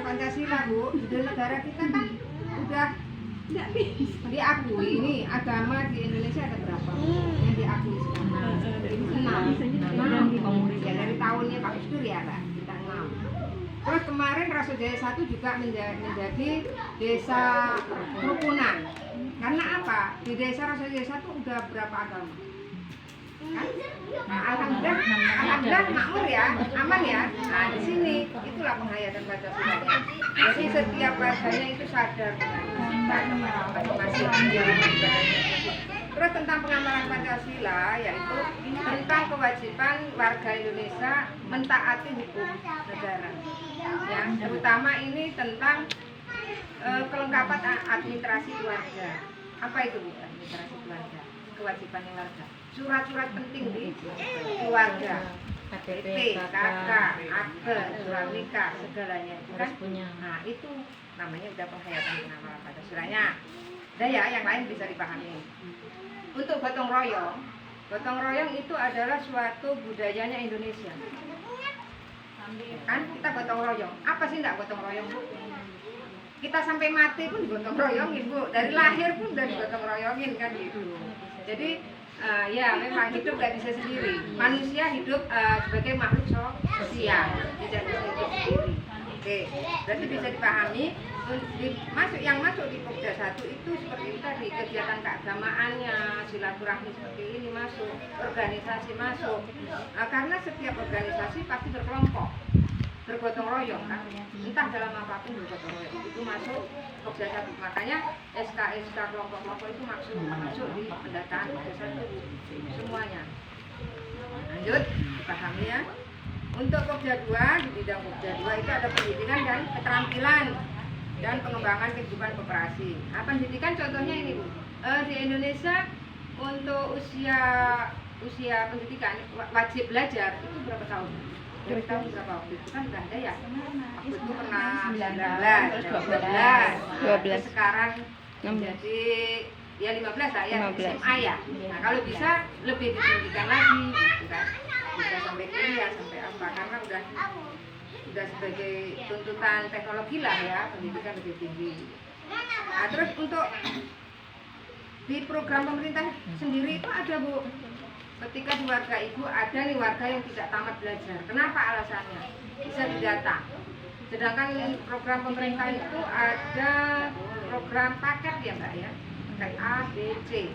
Pancasila, Bu, di negara kita kan udah nggak bisa diakui. Ini agama di Indonesia ada berapa yang diakui sekarang? 6. Ya, dari tahunnya Pak Gus Dur ya, Pak, kita 6. Terus kemarin Rasojaya 1 juga menjadi desa kerukunan. Karena apa? Di desa Rasojaya 1 udah berapa agama? Kan? Nah, alhamdulillah makmur ya, aman ya. Nah, di sini itulah penghayatan Pancasila. Jadi setiap warganya itu sadar masing-masing. Terus tentang pengamalan Pancasila, yaitu tentang kewajiban warga Indonesia mentaati hukum negara. Ya, terutama ini tentang kelengkapan administrasi keluarga. Apa itu, Bu, administrasi keluarga? Kewajiban warga. Surat-surat penting di keluarga, KTP, KK, akte, surat nikah, segalanya kan punya. Nah, itu namanya udah penghayatan pengamalan Pancasilanya. Udah ya, yang lain bisa dipahami. Untuk gotong royong itu adalah suatu budayanya Indonesia. Kan kita gotong royong. Apa sih enggak gotong royong, Bu? Kita sampai mati pun digotong royongin, Bu. Dari lahir pun udah digotong royongin kan gitu. Jadi ya memang hidup nggak bisa sendiri. Manusia hidup sebagai makhluk sosial, tidak bisa hidup sendiri. Oke, berarti bisa dipahami. Yang masuk di Pokja 1 itu seperti tadi, kegiatan keagamaannya, silaturahmi seperti ini masuk, organisasi masuk. Karena setiap organisasi pasti berkelompok, bergotong royong kan, entah dalam apapun bergotong royong itu masuk Pokja 1. Makanya SK kelompok-kelompok itu masuk di pendataan Pokja 1 semuanya. Lanjut, dipahami ya. Untuk Pokja 2, di bidang Pokja 2 itu ada pendidikan dan keterampilan dan pengembangan kehidupan koperasi. Nah, pendidikan contohnya ini, Bu. Di Indonesia untuk usia pendidikan wajib belajar itu berapa tahun? Dari tahun berapa waktu itu kan udah ada ya? Waktu itu pernah 12. Sekarang menjadi ya 15 lah ya, SMA ya. Nah, kalau bisa lebih ditinggikan lagi, gitu kan. Bisa sampai kuliah, sampai apa, karena udah sebagai tuntutan teknologi lah ya, pendidikan lebih tinggi. Nah, terus untuk di program pemerintah sendiri itu ada, Bu. Ketika di warga Ibu ada nih warga yang tidak tamat belajar. Kenapa alasannya? Bisa didata. Sedangkan program pemerintah itu ada program paket ya, Mbak ya. Paket A, B, C.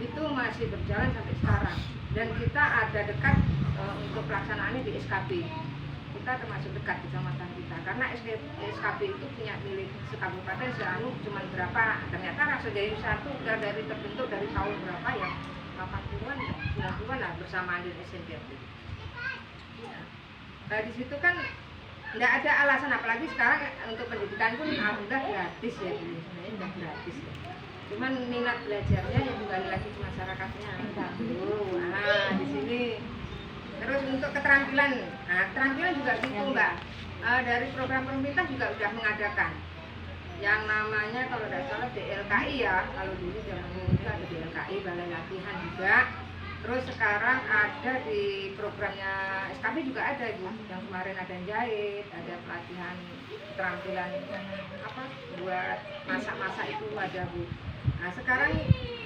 Itu masih berjalan sampai sekarang. Dan kita ada dekat untuk pelaksanaannya di SKB. Kita termasuk dekat kecamatan kita. Karena SKB itu punya milik sekabupaten, seanu cuma berapa. Ternyata Rasojaya 1 udah dari terbentuk dari tahun berapa ya? 80-an, 90-an lah bersamaan dengan SMP. Nah, di situ kan tidak ada alasan, apalagi sekarang untuk pendidikan pun alhamdulillah gratis ya, sebenarnya sudah gratis ya. Cuman minat belajarnya yang kembali lagi ke masyarakatnya. Nah, di sini. Terus untuk keterampilan, nah keterampilan juga gitu, Mbak. Dari program pemerintah juga sudah mengadakan yang namanya kalau tidak salah DLKI ya, kalau dulu zaman dulu ada DLKI, balai latihan juga. Terus sekarang ada di programnya SKB juga ada, Bu, yang kemarin ada jahit, ada pelatihan keterampilan apa buat masak-masak itu ada, Bu. Nah sekarang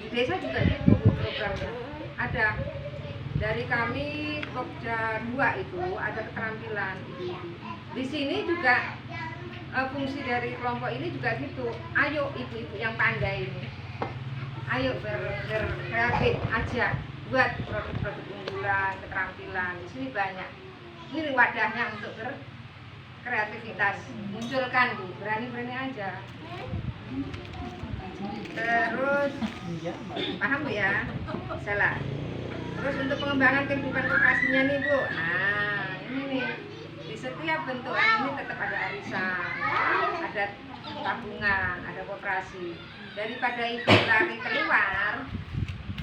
di desa juga gitu, Bu, programnya ada. Dari kami Pokja 2 itu ada keterampilan ibu-ibu. Di sini juga fungsi dari kelompok ini juga gitu. Ayo ibu-ibu yang pandai ini, ayo berkreatif aja buat produk-produk unggulan, keterampilan. Di sini banyak. Ini wadahnya untuk berkreativitas. Munculkan, Bu, berani-berani aja. Terus paham, Bu ya? Salah. Terus untuk pengembangan kehidupan koperasinya nih, Bu. Nah, ini nih. Di setiap bentuk ini tetap ada arisan, ada tabungan, ada koperasi. Daripada ibu lari keluar,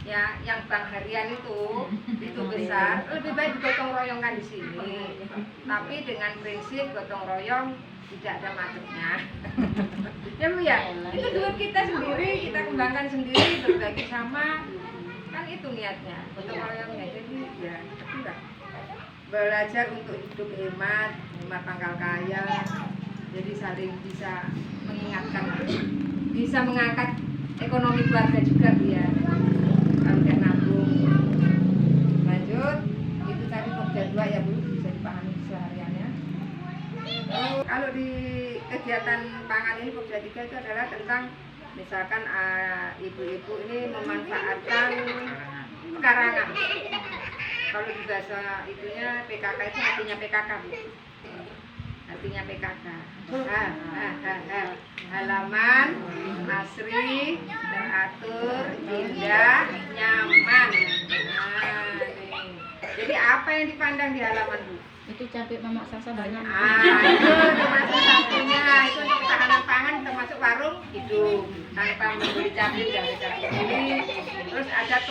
ya, yang bank harian itu besar, lebih baik gotong royongkan di sini. Tapi dengan prinsip gotong royong tidak ada macetnya. Ya, Bu ya. Itu duit kita sendiri, kita kembangkan sendiri, berbagi sama. Kan itu niatnya, gotong royongnya. Jadi ya, belajar untuk hidup hemat pangkal kaya. Jadi saling bisa mengingatkan, bisa mengangkat ekonomi keluarga juga Bu ya, kalau udah nabung. Lanjut, itu tadi Pokja 2 ya Bu, bisa dipahami sehariannya. Kalau di kegiatan pangan ini Pokja 3 itu adalah tentang misalkan ibu-ibu ini memanfaatkan pekarangan. Kalau di bahasa itunya PKK itu artinya PKK Bu. Artinya PKK. Halaman asri, teratur, indah, nyaman. Jadi apa yang dipandang di halaman Bu? Itu cabai Mama Sasa banyak. Itu termasuk satunya, itu untuk ketahanan pangan termasuk warung hidup tanpa membeli cabai dari cabai ini. Terus ada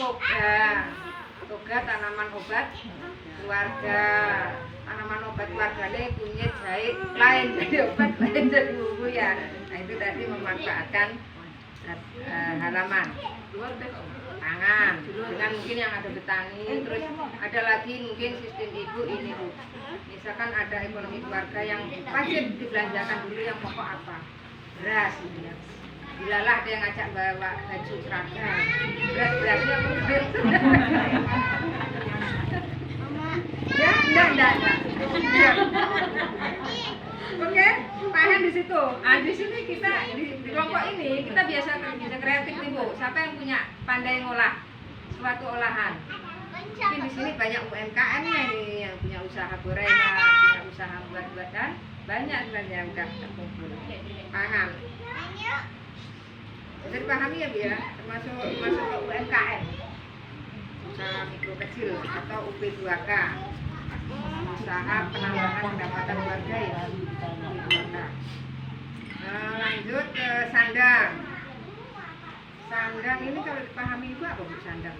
toga tanaman obat keluarga, tanaman obat keluarganya kunyit, jahe, lain jadi obat, lain jadi bumbu ya. Nah itu tadi memanfaatkan halaman pangan dengan mungkin yang ada petani. Terus ada lagi mungkin sistem ibu ini Bu, misalkan ada ekonomi keluarga yang wajib dibelanjakan dulu yang pokok apa, beras gitu ya. Bilalah ada yang ngajak bawa baju seragam, berasnya mungkin ya enggak ya. Oke, paham di situ. Di sini kita di kelompok ini kita bisa kreatif nih Bu. Siapa yang punya pandai ngolah suatu olahan? Mungkin di sini banyak UMKM-nya nih yang punya usaha gorengan, punya usaha buat-buatan, banyak sebenarnya yang udah terkumpul. Paham? Bisa dipahami ya Bu ya, termasuk ke UMKM, usaha mikro kecil atau UP2K, usaha penambahan pendapatan warga ya. Lanjut ke sandang. Sandang ini kalau dipahami Ibu apa Bu sandang?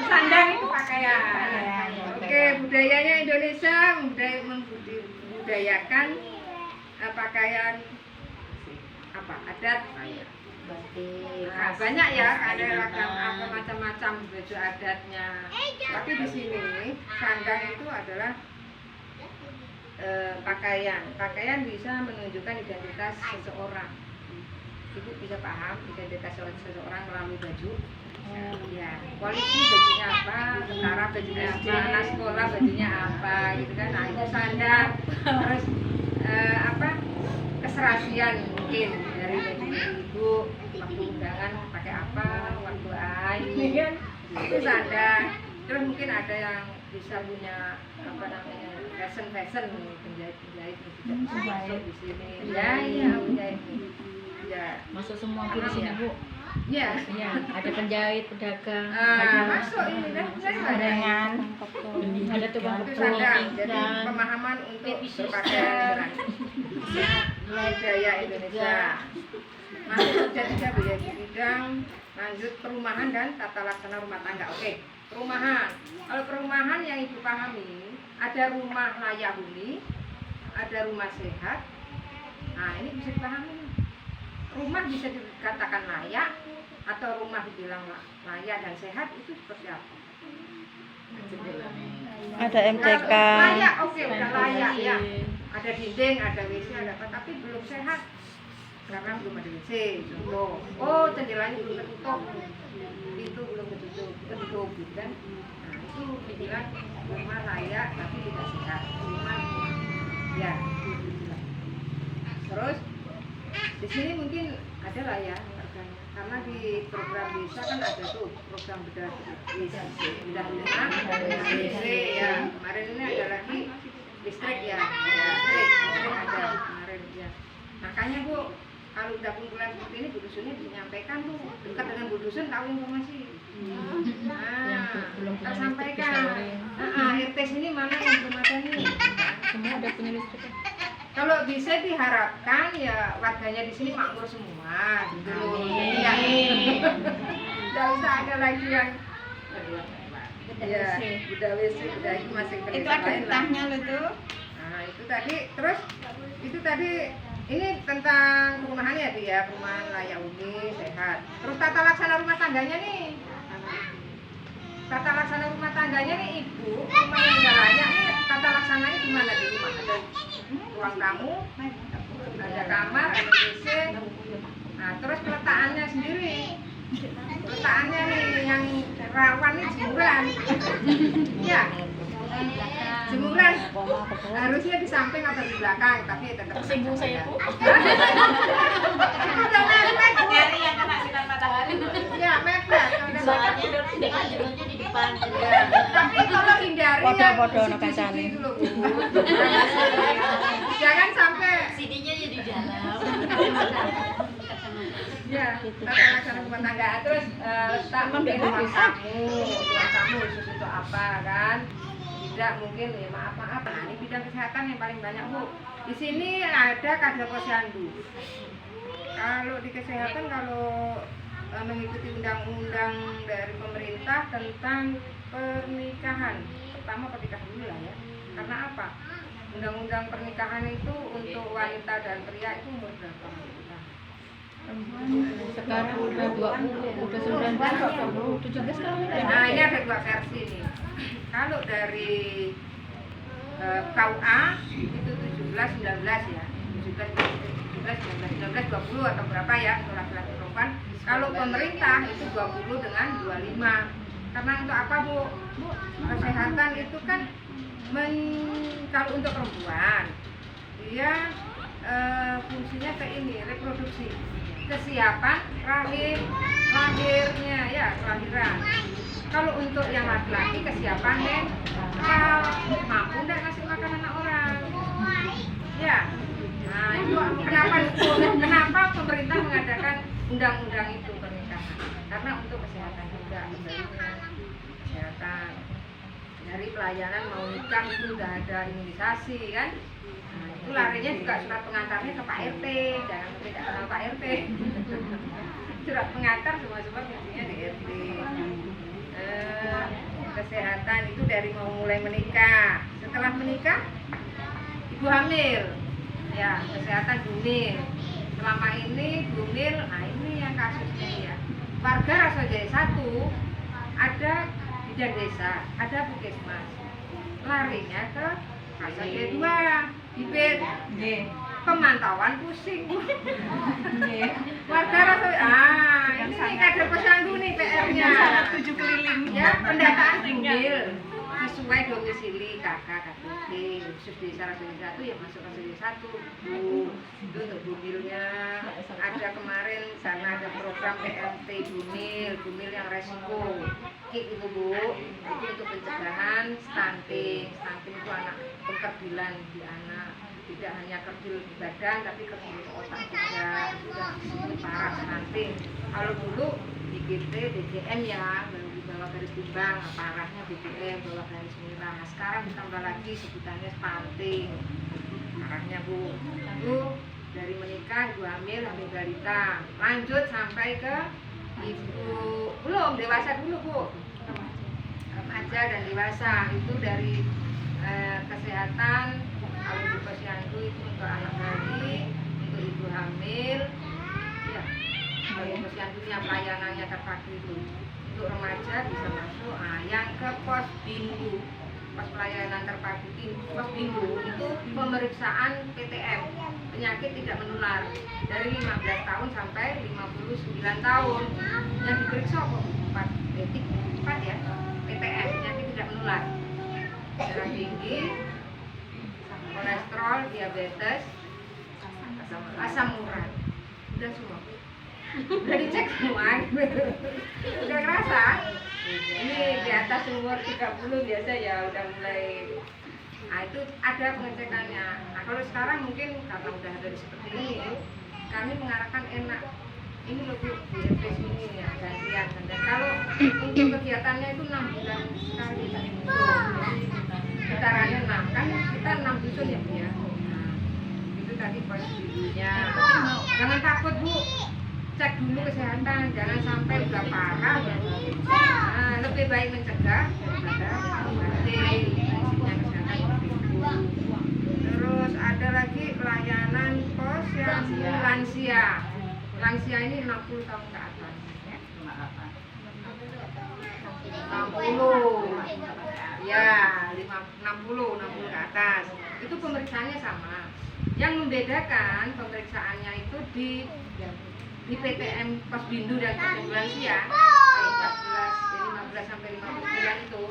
Sandang itu pakaian. Oke, budayanya Indonesia membudayakan pakaian apa adat batik. Nah, banyak ya, ada ragam apa macam-macam baju adatnya. Tapi di sini sandang itu adalah pakaian bisa menunjukkan identitas seseorang. Ibu bisa paham identitas seseorang melalui baju. Ya, polisi bajunya apa, tentara bajunya apa, anak sekolah bajunya apa, gitu kan. Nah itu sandang. Terus keserasian mungkin dari baju ibu, waktu undangan pakai apa, waktu ini kan itu sandang. Terus mungkin ada yang bisa punya fashion penjahit juga bisa masuk di sini. Ya penjahit ya Masuk semua di sini Bu. Ya. Iya, ada penjahit, pedagang, masuk ini kan gorengan, ada tukang itu kebun, sandang. Jadi pemahaman untuk berpakaian budaya Indonesia. Masuk jadi Bu ya di bidang lanjut perumahan dan tata laksana rumah tangga. Oke, perumahan. Kalau perumahan yang Ibu pahami, ada rumah layak huni, ada rumah sehat. Nah, ini bisa dipahami. Rumah bisa dikatakan layak atau rumah dibilang layak dan sehat itu seperti apa? Ada MCK. Layak, oke, udah layak ya. Ada dinding, ada WC, ada apa, tapi belum sehat. Karena belum ada WC, contoh. Oh, jendelanya belum tertutup. Itu belum tertutup, gitu kan? Nah, itu dibilang rumah layak tapi tidak sehat. Rumah ya. Terus di sini mungkin ada lah ya harganya, karena di program desa kan ada tuh program bedah desa, bedah rumah, WC ya. Kemarin ini ada lagi listrik ya, listrik ada kemarin ya. Makanya Bu, kalau udah kumpulan seperti ini Bu Dusunnya menyampaikan tuh dekat dengan Bu Dusun tahu informasi. Kita sampaikan. RT sini mana yang belum ada nih? semua udah punya listrik. Kalau bisa diharapkan ya warganya di sini makmur semua gitu loh. Tidak usah ada lagi yang ya udah WC udah itu masih Itu ada getahnya loh tuh. Nah itu tadi terus itu tadi ini tentang perumahan ya dia perumahan layak huni sehat. Terus tata laksana rumah tangganya nih. Tata laksana rumah tangganya nih Ibu, rumah yang nggak layak nih tata laksananya gimana? ruang tamu, ada kamar, ada WC. Nah, terus peletakannya sendiri. Peletakannya nih yang rawan nih jemuran. Ya. Jemuran harusnya di samping atau di belakang, tapi tetap Tersinggung saya, Bu. udah mepet. Nyari yang kena sinar matahari. Ya, mepet. Soalnya dengan judulnya di depan. Ya, tapi tolong hindari yang Podo-podo ono CD-CD kacane. dulu, Bu. Jangan sampai CD-nya ya di dalam. ya tata rumah tangga. Terus letak mungkin ruang tamu khusus untuk apa kan? Tidak mungkin ya maaf. Nah, ini bidang kesehatan yang paling banyak, Bu. Di sini ada Kadal Posyandu. Kalau di kesehatan, kalau mengikuti undang-undang dari pemerintah tentang pernikahan, pertama pernikahan dulu lah ya. Karena apa? Undang-undang pernikahan itu untuk wanita dan pria itu umur berapa? Sekarang udah 20, udah 19, 17 kalau Nah, ini ada dua versi nih. Kalau dari KUA itu 17, 19 ya. 19, 20 atau berapa ya untuk laki-laki perempuan. Kalau pemerintah itu 20 dengan 25. Karena untuk apa, Bu? Kesehatan itu kan kalau untuk perempuan dia fungsinya ke ini, reproduksi. Kesiapan lahirnya ya, kelahiran. Kalau untuk yang laki-laki kesiapan mental, mampu enggak ngasih makan anak orang. Ya. Nah, itu kenapa pemerintah mengadakan undang-undang itu pernikahan? Karena untuk kesehatan juga, kesehatan. Dari pelayanan mau nikah itu udah ada imunisasi kan? Nah, itu larinya juga surat pengantarnya ke Pak RT, jangan tidak kenal Pak RT. Surat pengantar semua mestinya di RT. Kesehatan itu dari mau mulai menikah, setelah menikah ibu hamil, ya kesehatan bumil. Selama ini bumil, nah ini yang kasusnya ya. Warga Rasojaya 1 ada bidan desa, ada puskesmas, larinya ke Rasojaya 2, bibit. Pemantauan pusing. Warga Rasojaya, ini kader posyandu nih PR-nya. 7 keliling. Ya, pendataan bumil sesuai domisili kakak KTP khusus desa Rasojaya 1 yang masuk Rasojaya 1. Bu, itu untuk bumilnya ada kemarin karena ada program PLT bumil yang resiko KIK itu, Bu. Itu untuk pencegahan stunting itu anak pengkerdilan di anak. Tidak hanya kerdil di badan tapi kerdil di otak juga, sudah disebut parah stunting. Kalau dulu di GT, DGM ya, baru di bawah garis timbang, parahnya BBM, bawah garis merah. Nah, sekarang ditambah lagi sebutannya stunting. Parahnya, Bu. Itu dari menikah, ibu hamil balita, lanjut sampai ke ibu belum dewasa dulu, Bu. Remaja dan dewasa itu dari kesehatan. Kalau di posyandu itu untuk anak bayi, untuk ibu hamil, ya. Kalau posyandunya pelayanannya terpadu itu untuk remaja bisa masuk. Yang ke pos bindu, pos pelayanan terpadu pos bindu itu pemeriksaan PTM, penyakit tidak menular dari 15 tahun sampai 59 tahun. Yang diperiksa kok 4 ya, PTM, penyakit tidak menular, darah tinggi, kolesterol, diabetes, asam urat, udah semua, udah dicek semua, udah ngerasa. Ini di atas umur 30 biasa ya udah mulai. Nah itu ada pengecekannya. Nah kalau sekarang mungkin karena udah dari seperti ini, kami mengarahkan enak. Ini lebih di RT sini ya gantian. Dan kalau untuk kegiatannya itu 6 bulan sekali. Getarannya 6 kan kita 6 dusun ya Bu ya. Nah, itu tadi pos bidunya. Jangan takut Bu, cek dulu kesehatan, jangan sampai udah parah ya. Nah, lebih baik mencegah daripada mengobati. Isinya kesehatan itu. Terus ada lagi pelayanan pos yang lansia. Lansia ini 60 tahun ke atas. 60 ya 60 ke atas itu pemeriksaannya sama Yang membedakan pemeriksaannya itu di PTM Posbindu dan Posyandu Lansia 14, 15 sampai 59 itu.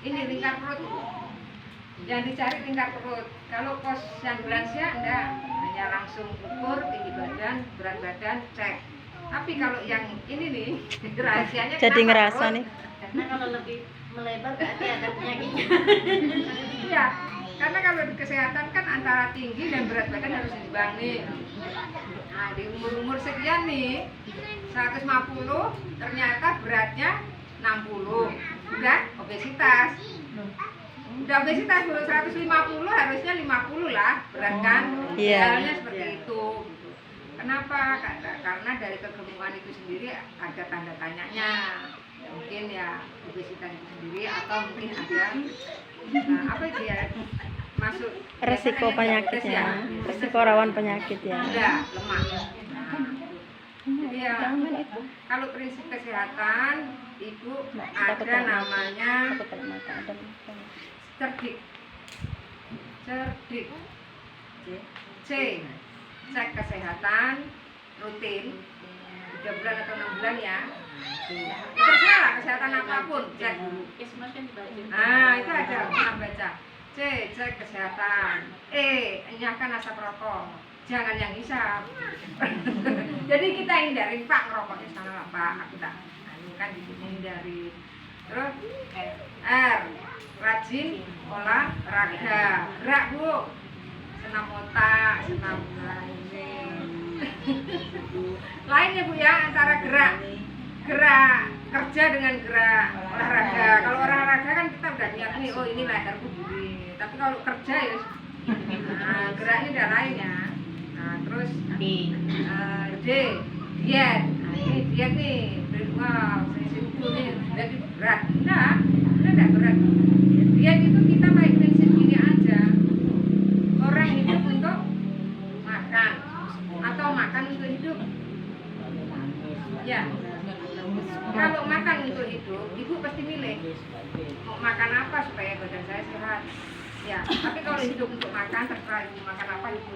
Ini lingkar perut. Yang dicari lingkar perut. Kalau Posyandu Lansia enggak, hanya langsung ukur tinggi badan, berat badan, cek. Tapi kalau yang ini nih rahasianya Jadi kenapa ngerasa perut? nih. Karena kalau lebih melebar berarti ada penyakitnya. Iya, karena kalau di kesehatan kan antara tinggi dan berat badan harus seimbang nih. Nah, di umur-umur sekian nih 150 ternyata beratnya 60. Udah obesitas. Udah obesitas 150 harusnya 50 lah berat kan. Iya. Idealnya seperti itu gitu. Kenapa? Karena dari kegemukan itu sendiri ada tanda tanyanya. Mungkin ya obesitas itu sendiri atau mungkin ada apa itu ya, masuk Resiko biasanya diabetes penyakitnya, ya. resiko rawan penyakit ya. Ada lemak. Jadi ya, kalau prinsip kesehatan ibu ada namanya cerdik. C, cek kesehatan rutin 3 bulan atau 6 bulan ya. Terserah lah kesehatan apapun, cek dulu. Kesmas kan dibaca. Nah, itu ada pernah baca. C, cek kesehatan. E, enyahkan asap rokok. Jangan yang hisap. Jadi kita hindari, Pak, ngerokoknya sana lah, Pak. Aku tak. Nah, ini kan dihindari. Terus R, rajin olahraga. Gerak, Bu. Senam otak, senam lain ya Bu ya, antara gerak kerja dengan gerak olahraga. Kalau olahraga kan kita udah niat nih, oh ini leherku gini. Tapi kalau kerja ya, nah, geraknya udah lain ya. Nah terus D, diet. Nah ini diet nih, wow, prinsipku nih, jadi berat. Nah, enggak berat. Diet itu kita pakai prinsip gini aja. Orang hidup untuk makan atau makan untuk hidup. Ya. Kalau makan untuk hidup, ibu pasti milih mau makan apa supaya badan saya sehat. Ya, tapi kalau hidup untuk makan, terserah ibu makan apa ibu.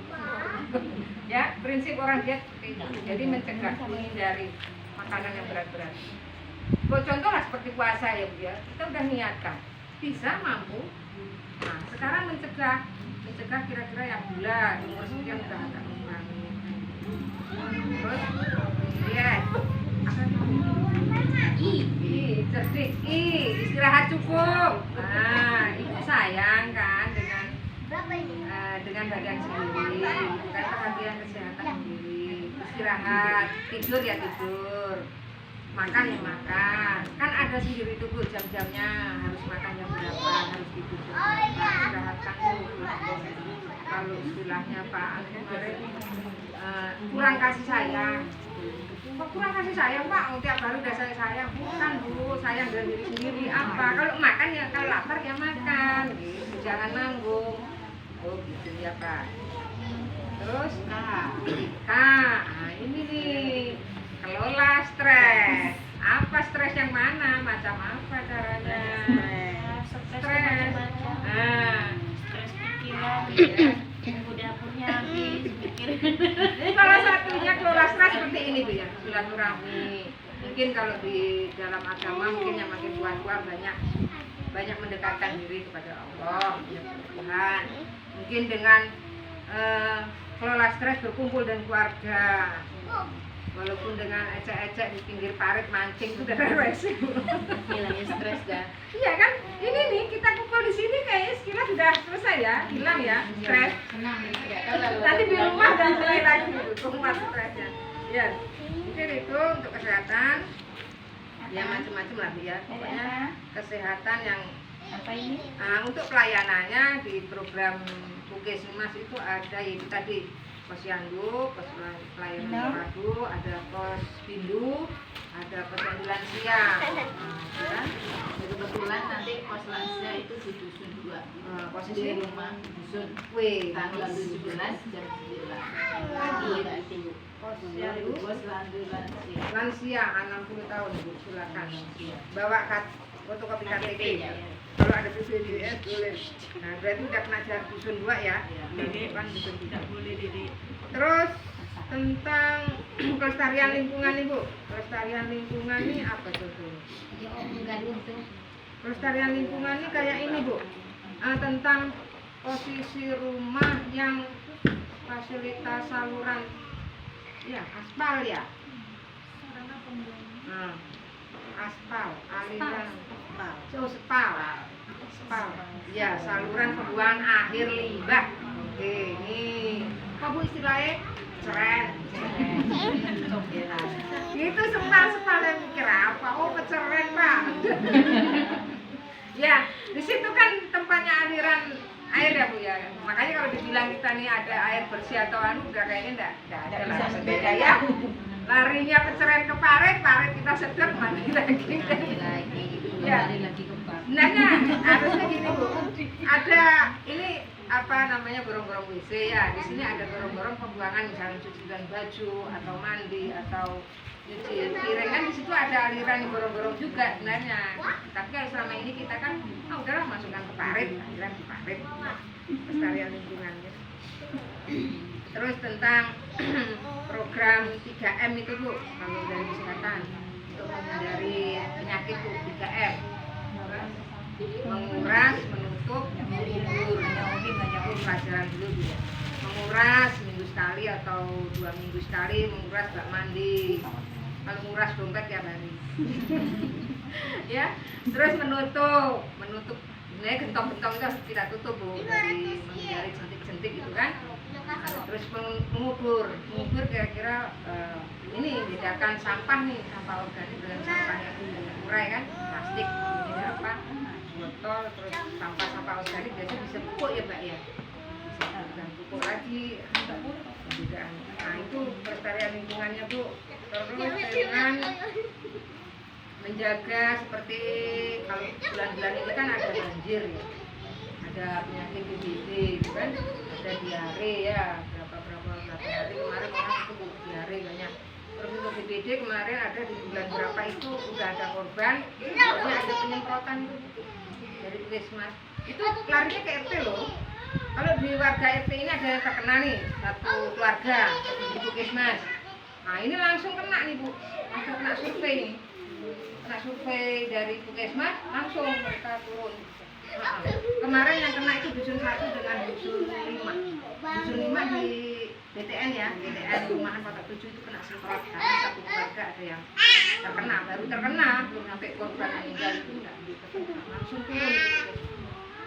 Ya, prinsip orang diet seperti itu. Jadi mencegah, menghindari makanan yang berat-berat. Buat contoh lah seperti puasa ya Bu ya, kita udah niatkan, bisa mampu. Nah, sekarang mencegah kira-kira yang gula, umur sekian udah agak mengurangi. Terus, diet. Cerdik, istirahat cukup. Nah, ibu sayang kan dengan badan sendiri, bukan perhatian kesehatan sendiri. Istirahat, tidur ya tidur, makan ya makan. Kan ada sendiri tuh Bu jam-jamnya, harus makan jam berapa, harus tidur jam berapa. Istirahatkan dulu. Kalau istilahnya Pak kemarin kurang kasih sayang. Kok kurang kasih sayang Pak? Tiap hari udah saya sayang. Bukan Bu, sayang dari diri sendiri apa? Kalau makan ya, kalau lapar ya makan. Gitu. Jangan nanggung. Oh gitu ya Pak. Terus nah ini nih, kelola stres. Apa stres yang mana? Macam apa caranya? Stres. Stres pikiran. Dapurnya habis mikir. Ini salah satunya kelola stres seperti ini Bu ya, silaturahmi. Mungkin kalau di dalam agama mungkin yang makin tua banyak mendekatkan diri kepada Allah, kepada Tuhan. Mungkin dengan kelola stres berkumpul dengan keluarga. Walaupun dengan ecek-ecek di pinggir parit mancing itu udah refreshing. Hilangin stres dah. Iya kan? Ini nih kita kumpul di sini kayaknya sekilas sudah selesai ya, hilang ya stres. Senang nih. Nanti di rumah dan mulai lagi rumah stresnya. Ya, mungkin itu untuk kesehatan. Ya macam-macam lah Bu ya. Pokoknya kesehatan yang Apa ini? untuk pelayanannya di program Puskesmas itu ada yaitu tadi Posyandu, pos pelayanan terpadu, ada Posbindu, ada Posyandu Lansia. Ya. Jadi kebetulan nanti pos lansia itu di dusun 2. Posisi Di rumah dusun. W. Tanggal 17 jam 9. Pagi itu. Posyandu Pos lansia. Lansia 60 tahun Bu, silakan. Bawa fotokopi KTP. Ya. Kalau ada BPJS boleh. Nah, berarti udah kena dusun 2 ya. Dedek, Bukan dusun 3. tidak boleh dedek. Terus tentang kelestarian lingkungan nih Bu. Kelestarian lingkungan ini apa tuh Bu? Kelestarian lingkungan ini kayak ini Bu. Tentang posisi rumah yang fasilitas saluran ya aspal ya. Nah, aspal, aliran spal. Ya, saluran pembuangan akhir limbah. Oke, ini apa Bu istilahnya? Ceren. Itu spal yang mikir apa? Oh, peceren, Pak. Ya, di situ kan tempatnya aliran air ya Bu ya. Makanya kalau dibilang kita nih ada air bersih atau udah kayaknya enggak ada lah. Beda ya. Larinya peceren ke paret kita sedot mandi lagi. Ya. Sebenarnya harusnya gini Bu. Ada ini apa namanya gorong-gorong WC ya. Di sini ada gorong-gorong pembuangan misalnya cucian baju atau mandi atau cuci piring kan di situ ada aliran gorong-gorong juga sebenarnya. Tapi kalau selama ini kita kan udahlah masukkan ke parit, aliran di parit. Pelestarian lingkungannya. Terus tentang program 3M itu Bu, kalau dari kesehatan untuk menghindari penyakit Bu, 3M. Menguras, menutup, menghibur. Pelajaran dulu Bu ya. Menguras seminggu sekali atau 2 minggu sekali, menguras bak mandi. Kalau menguras dompet tiap hari. Ya, terus menutup sebenarnya gentong-gentong itu harus kita tutup Bu, dari menghindari jentik-jentik gitu kan. Terus mengubur kira-kira ini bedakan sampah nih, sampah organik dengan sampah yang terurai kan, plastik ini apa, botol, terus sampah organik biasanya bisa pupuk ya Mbak ya, bisa pupuk lagi, perbedaan. Nah itu pelestarian lingkungannya Bu. Terus dengan menjaga seperti kalau bulan-bulan ini kan ada banjir ya, ada penyakit DBD gitu kan, ada diare ya, berapa hari kemarin orang itu diare banyak. Terus untuk DBD kemarin ada di bulan berapa itu udah ada korban, pokoknya ada penyemprotan itu dari puskesmas. Itu larinya ke RT loh. Kalau di warga RT ini ada yang terkena nih, satu keluarga di puskesmas. Nah ini langsung kena nih Bu, langsung kena survei nih. Kena survei dari puskesmas, langsung mereka turun. Nah, kemarin yang kena itu dusun 1 dengan dusun 5. Dusun 5 di BTN ya, BTN Rumahan Kota 7 itu kena semprot karena satu keluarga ada yang terkena, baru terkena, belum sampai korban meninggal itu enggak langsung turun.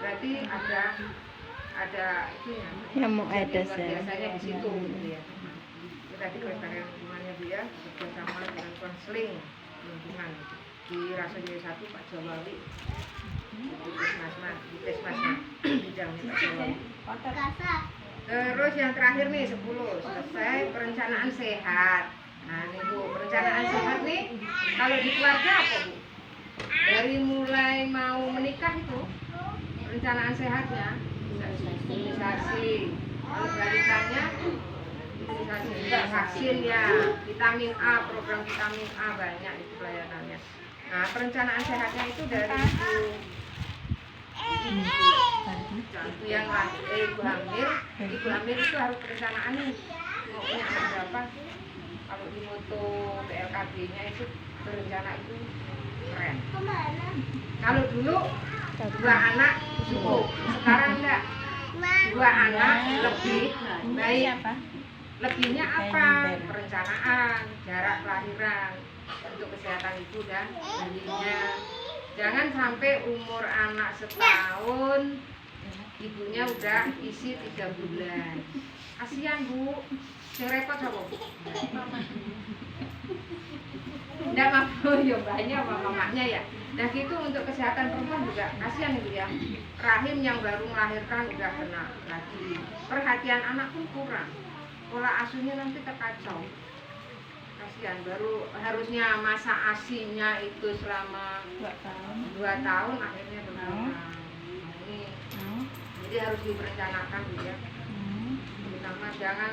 Berarti ada itu ya. Nyamuk Aedes ya. Biasanya di situ gitu ya. Itu tadi kelestarian lingkungannya Bu ya, bekerjasama dengan konseling lingkungan di Rasajaya 1 Pak Jawawi. Puskesmasnya bidangnya Pak Jawawi. Terus yang terakhir nih 10 selesai perencanaan sehat. Nah nih Bu, perencanaan sehat nih kalau di keluarga apa Bu? Dari mulai mau menikah itu perencanaan sehatnya imunisasi, kalau balikannya imunisasi juga vaksin ya, vitamin A, program vitamin A banyak itu pelayanannya. Nah perencanaan sehatnya itu dari ibu yang ibu hamil itu harus perencanaan nih mau punya anak berapa. Kalau di moto BLKB-nya itu berencana itu keren. Kalau dulu 2 anak cukup, sekarang enggak, 2 anak lebih baik. Lebihnya apa? Perencanaan, jarak kelahiran untuk kesehatan ibu dan bayinya. Jangan sampai umur anak setahun ibunya udah isi 3 bulan. Kasihan Bu, yang repot apa Bu? Enggak mampu ya mbaknya apa mamanya ya. Nah gitu untuk kesehatan perempuan juga kasihan Ibu ya. Rahim yang baru melahirkan udah kena lagi. Perhatian anak pun kurang. Pola asuhnya nanti terkacau. Kasihan, baru harusnya masa ASInya itu selama 2 tahun akhirnya berkurang. Ini jadi harus diperencanakan Bu ya. Terutama jangan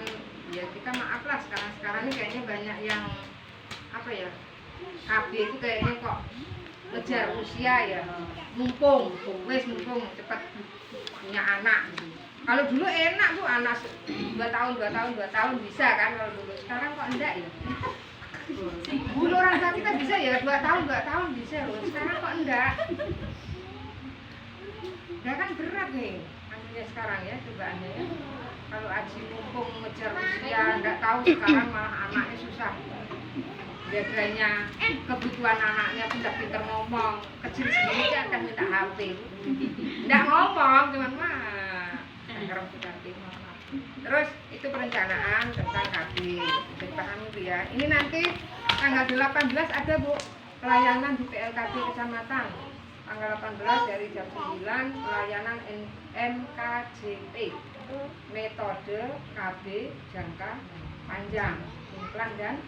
ya, kita maaf lah sekarang ini kayaknya banyak yang apa ya, KB itu kayaknya kok ngejar usia ya, mumpung cepat punya anak. Kalau dulu enak Bu, anak 2 tahun bisa kan kalau dulu. Sekarang kok enggak ya? Dulu orang tua kita bisa ya 2 tahun bisa loh. Sekarang kok enggak? Ya kan berat nih anunya sekarang ya, cobaannya ya. Kalau Aji mumpung ngejar usia, enggak tahu sekarang malah anaknya susah. Jaganya kebutuhan anaknya pintar-pintar ngomong, kecil segini kan akan minta HP. Enggak ngomong, cuman mah ngerem HP. Terus itu perencanaan tentang KB, bisa dipahami Bu ya. Ini nanti tanggal 18 ada Bu pelayanan di PLKB Kecamatan. Tanggal 18 dari jam 9 pelayanan MKJP. Metode KB jangka panjang, implan dan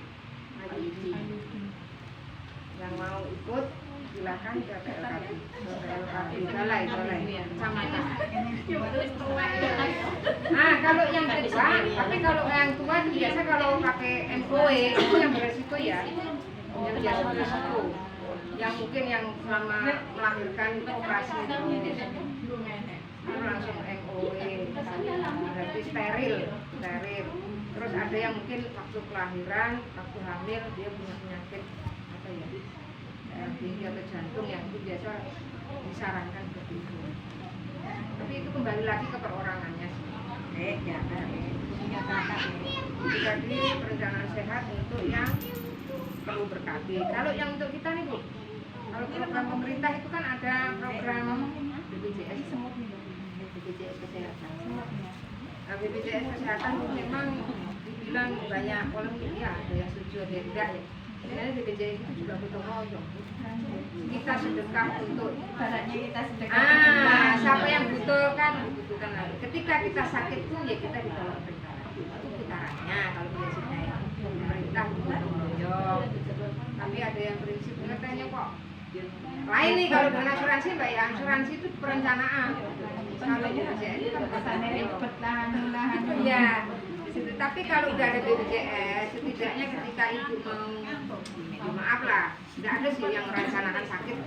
IUD. Yang mau ikut silakan ke PLKB. Balai Kecamatan. Nah, kalau yang kedua, tapi kalau yang tua biasa kalau pakai MOE itu yang beresiko ya. Yang biasa beresiko. Yang mungkin yang selama melahirkan operasi itu langsung MOE, berarti steril. Terus ada yang mungkin waktu kelahiran, waktu hamil dia punya penyakit apa ya, tinggi atau jantung yang itu biasa disarankan seperti itu. Tapi itu kembali lagi ke perorangannya sih. Jadi tadi perencanaan sehat untuk yang perlu ber-KB. Kalau yang untuk kita nih Bu, kalau program pemerintah itu kan ada program BPJS kesehatan. Nah, BPJS kesehatan itu memang dibilang banyak polemik ya, ada yang setuju ada yang enggak ya. Sebenarnya BPJS itu juga butuh royong. Kita sedekah untuk siapa yang butuhkan dibutuhkan lagi. Ketika kita sakit pun ya kita ditolong pemerintah. Itu putarannya kalau prinsipnya ya. Pemerintah butuh royong. Tapi ada yang prinsip katanya kok lain nih kalau dengan asuransi Mbak ya. Asuransi itu perencanaan. Kalau BPJS itu kan perencanaan. Iya. Tapi kalau udah ada BPJS, setidaknya ketika ibu mau, maaf lah, tidak ada sih yang merencanakan sakit.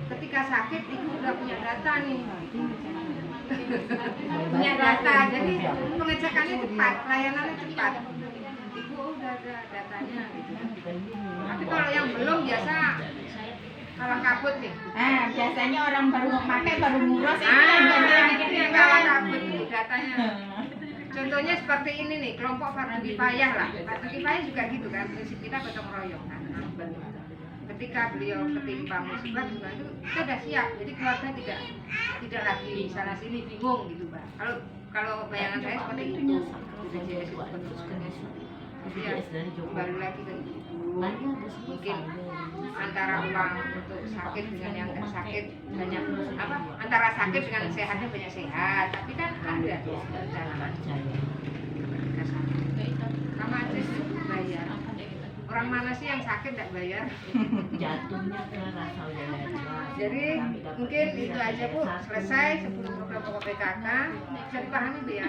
Ketika sakit, ibu udah punya data nih, punya data, jadi pengecekannya cepat, layanannya cepat. Ibu udah ada datanya. Gitu. Tapi kalau yang belum biasa kalah kabut nih. Biasanya orang baru mau pakai baru ngurus itu yang kalah kabut nih datanya. Contohnya seperti ini nih, kelompok Fardu Kifayah lah. Fardu Kifayah juga gitu kan, prinsip kita gotong royong kan. Ketika beliau ketimpa musibah juga itu kita sudah siap. Jadi keluarga tidak lagi sana sini bingung gitu, Pak. Kalau bayangan saya seperti itu. BPJS itu bentuknya. Jadi ya, kembali lagi ke itu. Mungkin antara uang untuk sakit dengan yang nggak sakit banyak antara sakit dengan sehatnya banyak sehat, tapi kan ada perjalanan sama aja sih bayar. Orang mana sih yang sakit nggak bayar? Jatuhnya ke rasa Jadi mungkin itu aja Bu, selesai sebelum program pokok PKK bisa dipahami Bu ya.